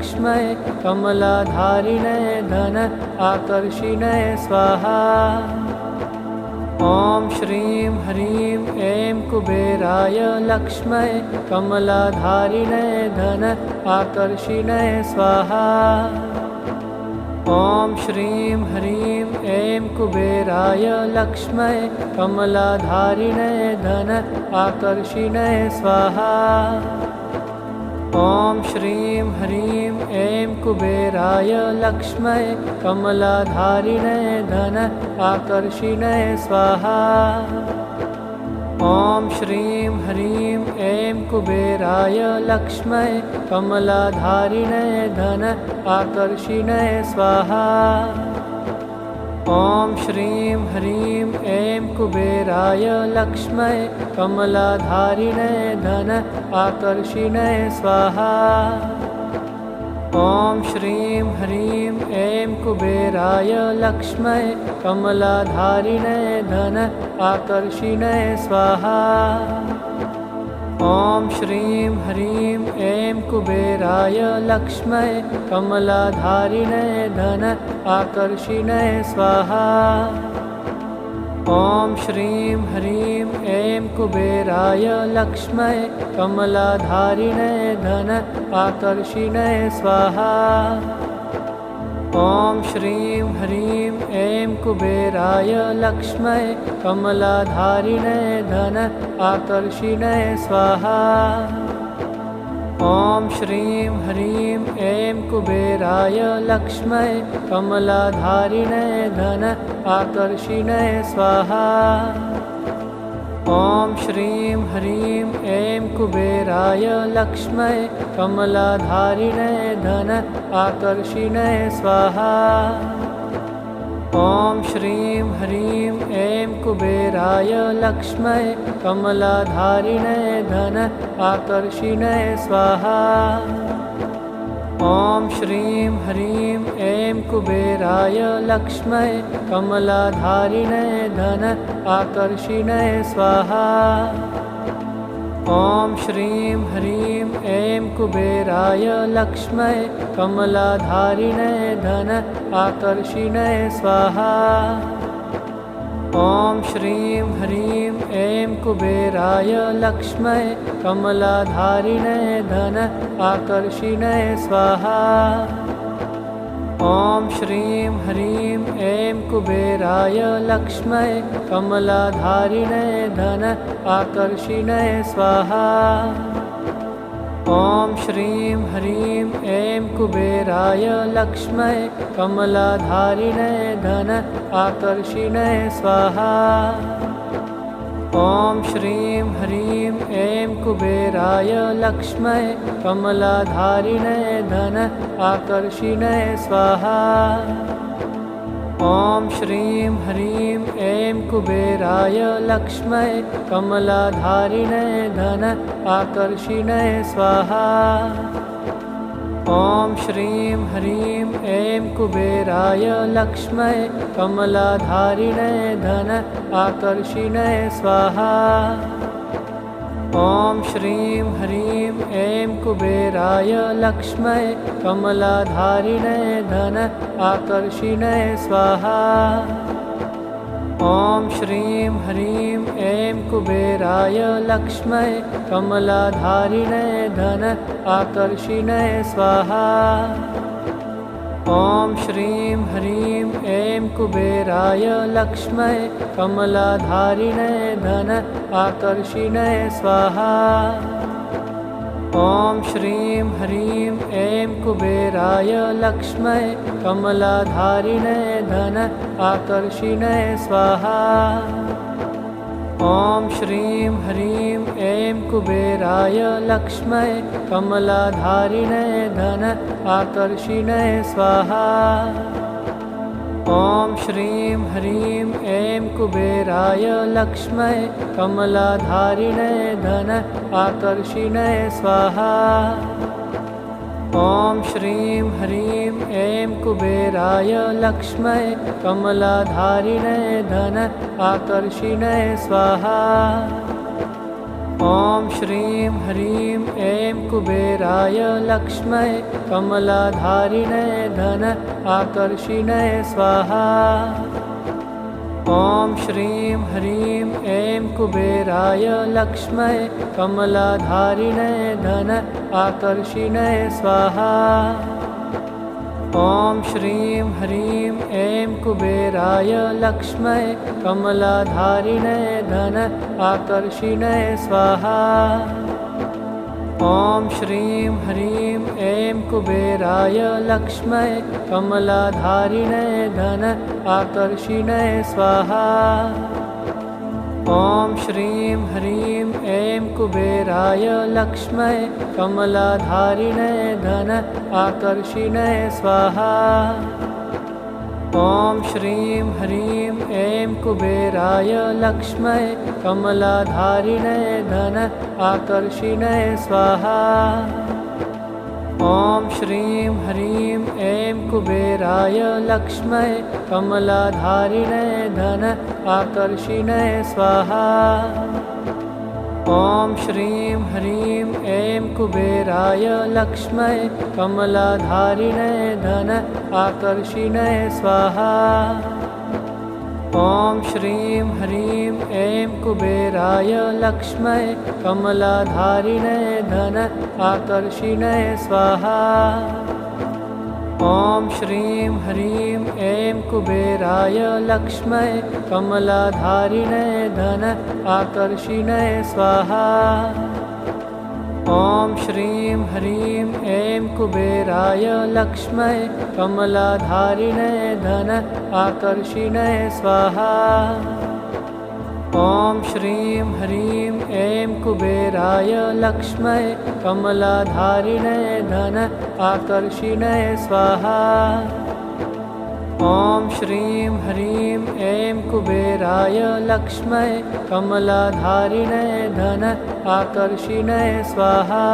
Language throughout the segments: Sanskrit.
लक्ष्म्यै कमलाधारिणे धन आकर्षिणे स्वाहा। ॐ श्रीं ह्रीं ऐं कुबेराय लक्ष्म्यै कमलाधारिणे धन आकर्षिणे स्वाहा। ॐ श्रीं ह्रीं ऐं कुबेराय लक्ष्म्यै कमलाधारिणे धन आकर्षिणे स्वाहा। ॐ श्रीं ह्रीं ऐं कुबेराय लक्ष्म्यै कमलाधारिणे धन आकर्षिणे स्वाहा। ॐ श्रीं ह्रीं ऐं कुबेराय लक्ष्म्यै कमलाधारिणे धन आकर्षिणे स्वाहा। ॐ श्रीं ह्रीं ऐं कुबेराय लक्ष्म्यै कमलाधारिणे धन आकर्षिणे स्वाहा। ॐ श्रीं ह्रीं ऐं कुबेराय लक्ष्म्यै कमलाधारिणे धन आकर्षिणे स्वाहा। ॐ श्रीं ह्रीं ऐं कुबेराय लक्ष्म्यै कमलाधारिणे धन आकर्षिणे स्वाहा। ॐ श्रीं ह्रीं ऐं कुबेराय लक्ष्म्यै कमलाधारिणे धन आकर्षिणे स्वाहा। ॐ श्रीं ह्रीं ऐं कुबेराय लक्ष्म्यै कमलाधारिणे धन आकर्षिणे स्वाहा। ॐ श्रीं ह्रीं ऐं कुबेराय लक्ष्म्यै कमलाधारिणे धन आकर्षिणे स्वाहा। ॐ श्रीं ह्रीं ऐं कुबेराय लक्ष्म्यै कमलाधारिणे धन आकर्षिणे स्वाहा। ॐ श्रीं ह्रीं ऐं कुबेराय लक्ष्म्यै कमलाधारिणे धन आकर्षिणे स्वाहा। ॐ श्रीं ह्रीं ऐं कुबेराय लक्ष्म्यै कमलाधारिणे धन आकर्षिणे स्वाहा। ॐ श्रीं ह्रीं ऐं कुबेराय लक्ष्म्यै कमलाधारिणे धन आकर्षिणे स्वाहा। ॐ श्रीं ह्रीं ऐं कुबेराय लक्ष्म्यै कमलाधारिणे धन आकर्षिणे स्वाहा। ॐ श्रीं ह्रीं ऐं कुबेराय लक्ष्म्यै कमलाधारिणे धन आकर्षिणे स्वाहा। ॐ श्रीं ह्रीं ऐं कुबेराय लक्ष्म्यै कमलाधारिणे धन आकर्षिणे स्वाहा। ॐ श्रीं ह्रीं ऐं कुबेराय लक्ष्म्यै कमलाधारिणे धन आकर्षिणे स्वाहा। ॐ श्रीं ह्रीं ऐं कुबेराय लक्ष्म्यै कमलाधारिणे धन आकर्षिणे स्वाहा। ॐ श्रीं ह्रीं ऐं कुबेराय लक्ष्म्यै कमलाधारिणे धन आकर्षिणे स्वाहा। ॐ श्रीं ह्रीं ऐं कुबेराय लक्ष्म्यै कमलाधारिणे धन आकर्षिणे स्वाहा। ॐ श्रीं ह्रीं ऐं कुबेराय लक्ष्म्यै कमलाधारिणे धन आकर्षिणे स्वाहा। ॐ श्रीं ह्रीं ऐं कुबेराय लक्ष्म्यै कमलाधारिणे धन आकर्षिणे स्वाहा। ॐ श्रीं ह्रीं ऐं कुबेराय लक्ष्म्यै कमलाधारिणे धन आकर्षिणे स्वाहा। ॐ श्रीं ह्रीं ऐं कुबेराय लक्ष्म्यै कमलाधारिणे धन आकर्षिणे स्वाहा। ॐ श्रीं ह्रीं ऐं कुबेराय लक्ष्म्यै कमलाधारिणे धन आकर्षिणे स्वाहा। ॐ श्रीं ह्रीं ऐं कुबेराय लक्ष्म्यै कमलाधारिणे धन आकर्षिणे स्वाहा। ॐ श्रीं ह्रीं ऐं कुबेराय लक्ष्म्यै कमलाधारिणे धन आकर्षिणे स्वाहा। ॐ श्रीं ह्रीं ऐं कुबेराय लक्ष्म्यै कमलाधारिणे धन आकर्षिणे स्वाहा। ॐ श्रीं ह्रीं ऐं कुबेराय लक्ष्म्यै कमलाधारिणे धन आकर्षिणे स्वाहा। ॐ श्रीं ह्रीं ऐं कुबेराय लक्ष्म्यै कमलाधारिणे धन आकर्षिणे स्वाहा। ॐ श्रीं ह्रीं ऐं कुबेराय लक्ष्म्यै कमलाधारिणे धन आकर्षिणे स्वाहा। ॐ श्रीं ह्रीं ऐं कुबेराय लक्ष्म्यै कमलाधारिणे धन आकर्षिणे स्वाहा। ॐ श्रीं ह्रीं ऐं कुबेराय लक्ष्म्यै कमलाधारिणे धन आकर्षिणे स्वाहा। ॐ श्रीं ह्रीं ऐं कुबेराय लक्ष्म्यै कमलाधारिणे धन आकर्षिणे स्वाहा। ॐ श्रीं ह्रीं ऐं कुबेराय लक्ष्म्यै कमलाधारिणे धन आकर्षिणे स्वाहा। ॐ श्रीं ह्रीं ऐं कुबेराय लक्ष्म्यै कमलाधारिणे धन आकर्षिणे स्वाहा। ॐ श्रीं ह्रीं ऐं कुबेराय लक्ष्म्यै कमलाधारिणे धन आकर्षिणे स्वाहा। ॐ श्रीं ह्रीं ऐं कुबेराय लक्ष्म्यै कमलाधारिणे धन आकर्षिणे स्वाहा। ॐ श्रीं ह्रीं ऐं कुबेराय लक्ष्म्यै कमलाधारिणे धन आकर्षिणे स्वाहा।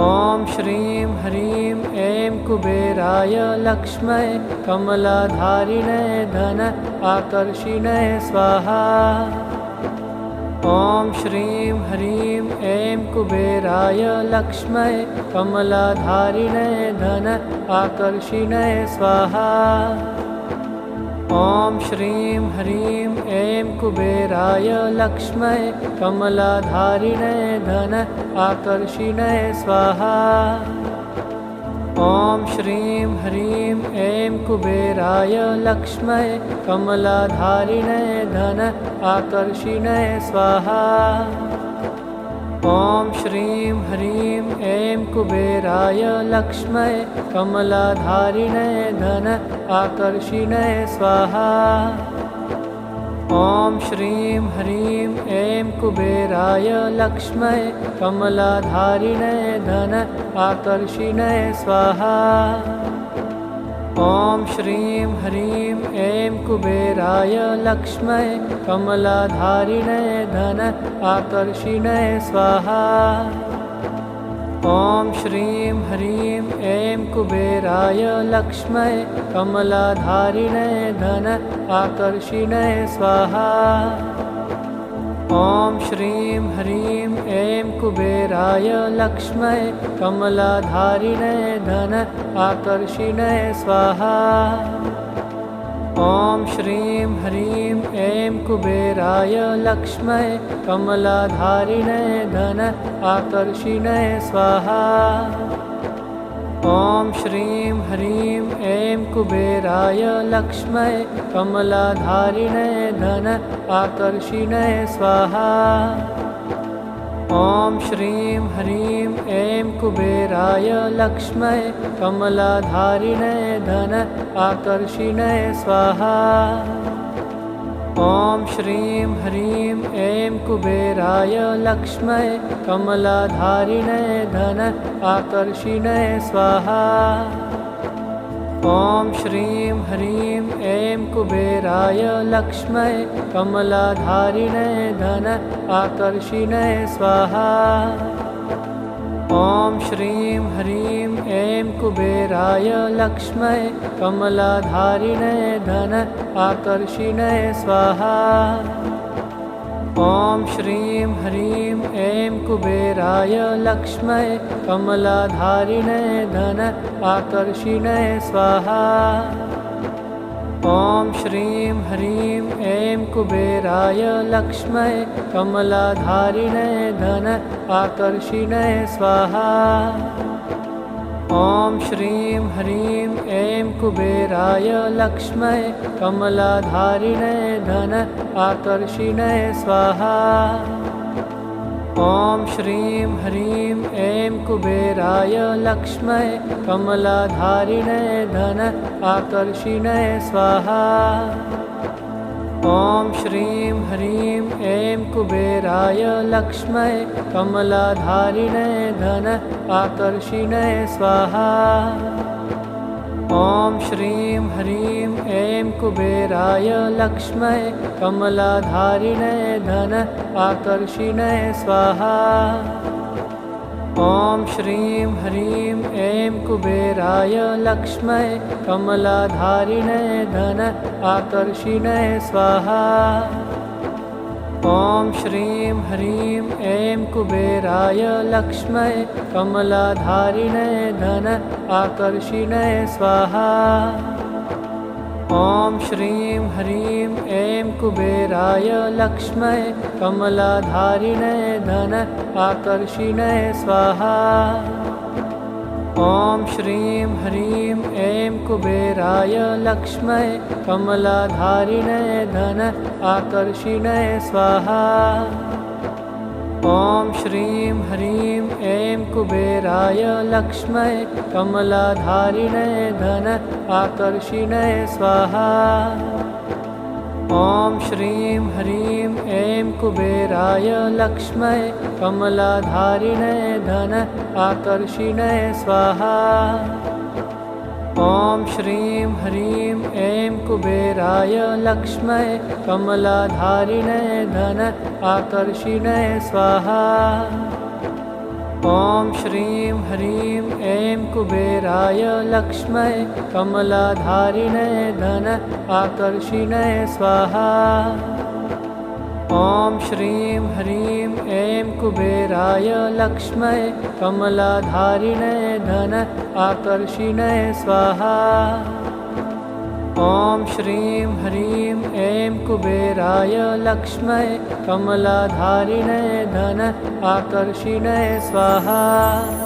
ॐ श्रीं ह्रीं ऐं कुबेराय लक्ष्म्यै कमलाधारिणे धन आकर्षिणे स्वाहा। ॐ श्रीं ह्रीं ऐं कुबेराय लक्ष्म्यै कमलाधारिणे धन आकर्षिणे स्वाहा। ॐ श्रीं ह्रीं ऐं कुबेराय लक्ष्म्यै कमलाधारिणे धन आकर्षिणे स्वाहा। ॐ श्रीं ह्रीं ऐं कुबेराय लक्ष्म्यै कमलाधारिणे धन आकर्षिणे स्वाहा। ॐ श्रीं ह्रीं ऐं कुबेराय लक्ष्म्यै कमलाधारिणे धन आकर्षिणे स्वाहा। ॐ श्रीं ह्रीं ऐं कुबेराय लक्ष्म्यै कमलाधारिणे धन आकर्षिणे स्वाहा। ॐ श्रीं ह्रीं ऐं कुबेराय लक्ष्म्यै कमलाधारिणे धन आकर्षिणे स्वाहा। ॐ श्रीं ह्रीं ऐं कुबेराय लक्ष्म्यै कमलाधारिणे धन आकर्षिणे स्वाहा। ॐ श्रीं ह्रीं ऐं कुबेराय लक्ष्म्यै कमलाधारिणे धन आकर्षिणे स्वाहा। ॐ श्रीं ह्रीं ऐं कुबेराय लक्ष्म्यै कमलाधारिणे धन आकर्षिणे स्वाहा। ॐ श्रीं ह्रीं ऐं कुबेराय लक्ष्म्यै कमलाधारिणे धन आकर्षिणे स्वाहा। ॐ श्रीं ह्रीं ऐं कुबेराय लक्ष्म्यै कमलाधारिणे धन आकर्षिणे स्वाहा। ॐ श्रीं ह्रीं ऐं कुबेराय लक्ष्म्यै कमलाधारिणे धन आकर्षिणे स्वाहा। ॐ श्रीं ह्रीं ऐं कुबेराय लक्ष्म्यै कमलाधारिणे धन आकर्षिणे स्वाहा। ॐ श्रीं ह्रीं ऐं कुबेराय लक्ष्म्यै कमलाधारिणे धन आकर्षिणे स्वाहा। ॐ श्रीं ह्रीं ऐं कुबेराय लक्ष्मै कमलाधारिणे धन आकर्षिणे स्वाहा। ॐ श्रीं ह्रीं ऐं कुबेराय लक्ष्मै कमलाधारिणे धन आकर्षिणे स्वाहा। ॐ श्रीं ह्रीं ऐं कुबेराय लक्ष्मै कमलाधारिणे धन आकर्षिणे स्वाहा। ॐ श्रीं ह्रीं ऐं कुबेराय लक्ष्मै कमलाधारिणे धन आकर्षिणे स्वाहा। ॐ श्रीं ह्रीं ऐं कुबेराय लक्ष्मै कमलाधारिणे धन आकर्षिणे स्वाहा। ॐ श्रीं ह्रीं ऐं कुबेराय लक्ष्मै कमलाधारिणे धन आकर्षिणे स्वाहा। ॐ श्रीं ह्रीं ऐं कुबेराय लक्ष्मै कमलाधारिणे धन आकर्षिणे स्वाहा। ॐ श्रीं ह्रीं ऐं कुबेराय लक्ष्मै कमलाधारिणे धन आकर्षिणे स्वाहा। ॐ श्रीं ह्रीं ऐं कुबेराय लक्ष्मै कमलाधारिणे धन आकर्षिणे स्वाहा। ॐ श्रीं ह्रीं ऐं कुबेराय लक्ष्मै कमलाधारिणे धन आकर्षिणे स्वाहा। ॐ श्रीं ह्रीं ऐं कुबेराय लक्ष्मै कमलाधारिणे धन आकर्षिणे स्वाहा। ॐ श्रीं ह्रीं ऐं कुबेराय लक्ष्मै कमलाधारिणे धन आकर्षिणे स्वाहा। ॐ श्रीं ह्रीं ऐं कुबेराय लक्ष्मै कमलाधारिणे धन आकर्षिणे स्वाहा। ॐ श्रीं ह्रीं ऐं कुबेराय लक्ष्मै कमलाधारिणे धन आकर्षिणे स्वाहा। ॐ श्रीं ह्रीं ऐं कुबेराय लक्ष्मै कमलाधारिणे धन आकर्षिणे स्वाहा। ॐ श्रीं ह्रीं ऐं कुबेराय लक्ष्मै कमलाधारिणे धन आकर्षिणे स्वाहा।